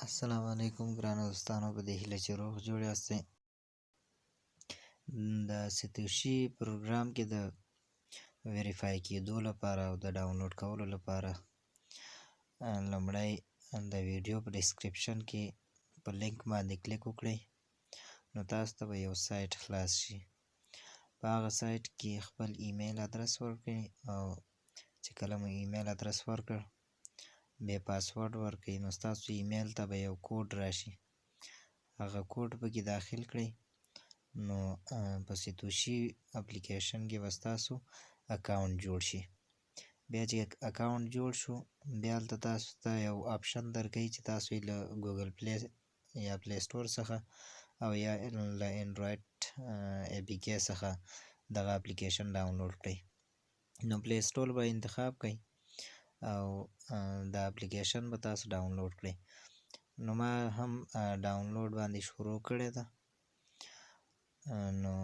السلام علیکم ګرانو دوستانو، په دې هیله چې روغ جوړ یاستئ. د ستوشي پروګرام کې د ویریفای کېدو لپاره او د ډاونلوډ کولو لپاره لومړی د ویډیو په ډسکرپشن کې په لینک باندې کلیک وکړئ. نو تاسو ته به یو سایټ خلاص شي. په هغه سایټ کې خپل ایمیل ادرس ورکړئ او چې کله مو ایمیل ادرس ورکړ بیا پاسورډ ورکړئ، نو ستاسو ایمیل ته به یو کوډ راشي. هغه کوډ پکې داخل کړئ. نو په ستوشي اپلیکیشن کې به ستاسو اکاونټ جوړ شي. بیا چې اکاونټ جوړ شو بیا هلته تاسو ته یو آپشن درکوي چې تاسو یې له ګوګل پلی یا پلی سټور څخه او یا له انډرایډ اے پي کې څخه دغه اپلیکیشن ډاونلوډ کړئ. نو پلی سټور به انتخاب کړئ او دا اپلیکیشن به تاسو ډاونلوډ کړئ. نو ما هم ډاونلوډ باندې شروع کړې ده. نو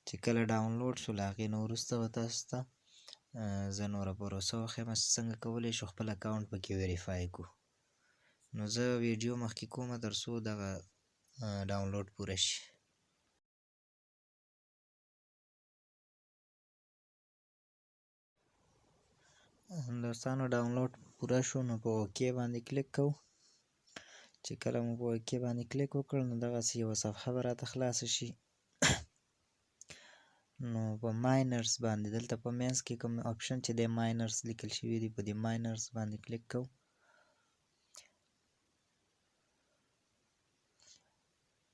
چې کله ډاونلوډ شو له هغې نه وروسته به تاسو ته زه نوره پروسه وښیم چې څنګه کولی شو خپل اکاونټ پکې ویریفای کړو. نو زه ویډیو مخکې کومه تر څو دغه ډاونلوډ پوره شي. دوستانو ډاونلوډ پوره شو نو په اوکې باندې کلیک کوو. چې کله مو په اوکې باندې کلیک وکړ نو دغسې یوه صفحه به راته خلاصه شي. نو په ماینرز باندې دلته په منځ کې کوم آپشن چې دی ماینرز لیکل شوي دي، په دې ماینرز باندې کلیک کوو.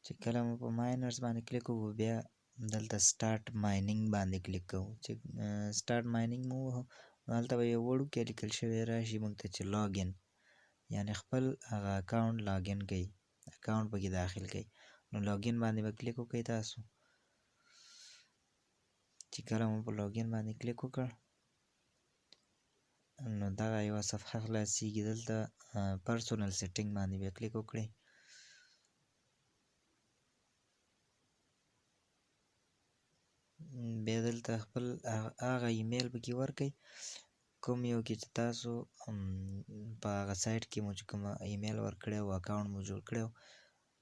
چې کله مو په ماینرز باندې کلیک وکړو بیا دلته سټارټ ماینینګ باندې کلیک کوو. چې سټارټ ماینینګ مو ووهو نو هلته به یو وړوکی لیکل شوی راشي موږ ته چې لاګین، یعنې خپل هغه اکاونټ لاګین کوئ، اکاونټ پکې داخل کوئ. نو لاګین باندې به کلیک وکړئ تاسو. چې کله مو په لاګین باندې کلیک وکړ نو دغه یوه صفحه خلاصیږي. دلته پرسونل سیټینګ باندې بیا کلیک وکړئ. بیا دلته خپل هغه ایمیل پکې ورکړئ کوم یو کې چې تاسو په هغه سایټ کې مو چې کوم ایمیل ورکړی او اکاونټ مو جوړ کړی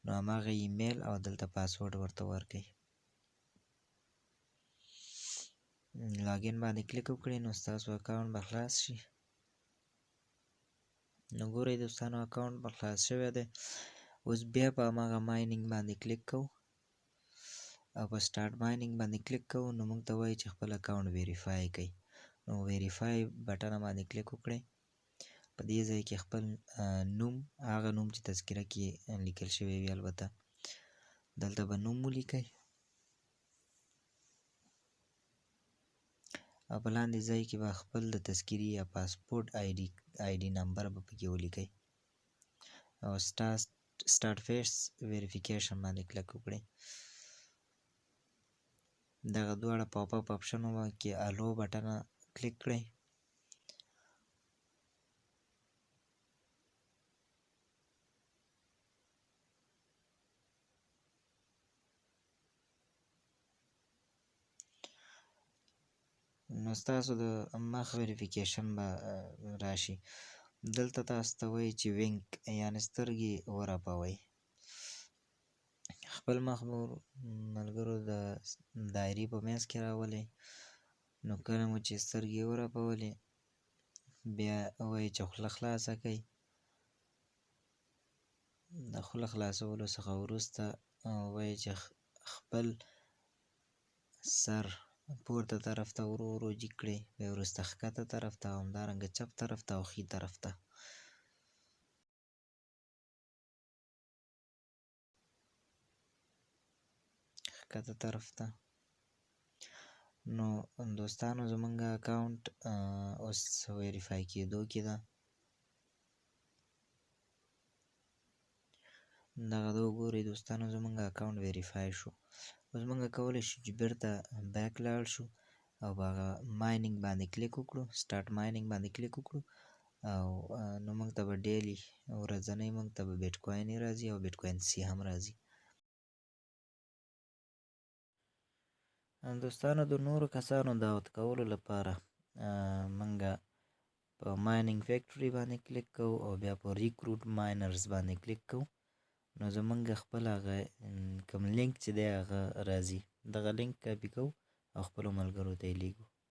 نو هماغه ایمیل او دلته پاسورډ ورته ورکړئ. لاګین باندې کلیک وکړئ نو ستاسو اکاونټ به خلاص شي. نو ګورئ دوستانو اکاونټ به خلاص شوی دی. اوس بیا په هماغه ماینینګ باندې کلیک کوو او په سټارټ ماینینګ باندې کلیک کوو نو موږ ته وایي چې خپل اکاونټ ویریفای کړئ. نو ویریفای بټن باندې کلیک وکړئ. په دې ځای کې خپل نوم، هغه نوم چې تذکره کې لیکل شوی وي البته دلته به نوم ولیکئ او په لاندې ځای کې به خپل د تذکرې یا پاسپورټ آی ډي نمبر به پکې ولیکئ او سټارټ فیس ویریفیکیشن باندې کلیک وکړئ. دغه دواړه پاپ اپ آپشنونه کې الو بټنه کلیک کړئ. نو ستاسو د مخ ویریفیکیشن به راشي. دلته تاسو ته وایي چې وینک یعنې سترګې ورپوئ. خپل مخ مو ملګرو د دایرې په منځ کې راولئ. نو کله مو چې سترګې ورپولې بیا وایي چې خوله خلاصه کړئ. د خوله خلاصولو څخه وروسته وایي چې خپل سر پورته طرف ته ورو ورو جګ کړئ، بیا وروسته ښکته طرف ته او همدارنګه چپ طرف ته او ښي طرف ته. ښکته طرف ته. نو دوستانو زمونږ اکاونټ اوس ویریفای کېدو کې ده. دغه ده وګورئ دوستانو زمونږ اکاونټ ویریفای شو. اوس مونږ کولی شو چې بیرته بیک لاړ شو او په هغه ماینینګ باندې کلیک وکړو، سټارټ ماینینګ باندې کلیک وکړو او نو مونږ ته به ډیلی ورځنی مونږ ته به بیټ کوین راځي او بیټ کوین سی هم راځي. دوستانو د نورو کسانو دعوت کولو لپاره مونږ په مایننګ فیکټري باندې کلیک کوو او بیا په ریکروټ ماینرز باندې کلیک کوو نو زمونږ خپل هغه کوم لینک چې دی هغه راځي دغه لینک کاپي کوو او خپلو ملګرو ته یې لیږو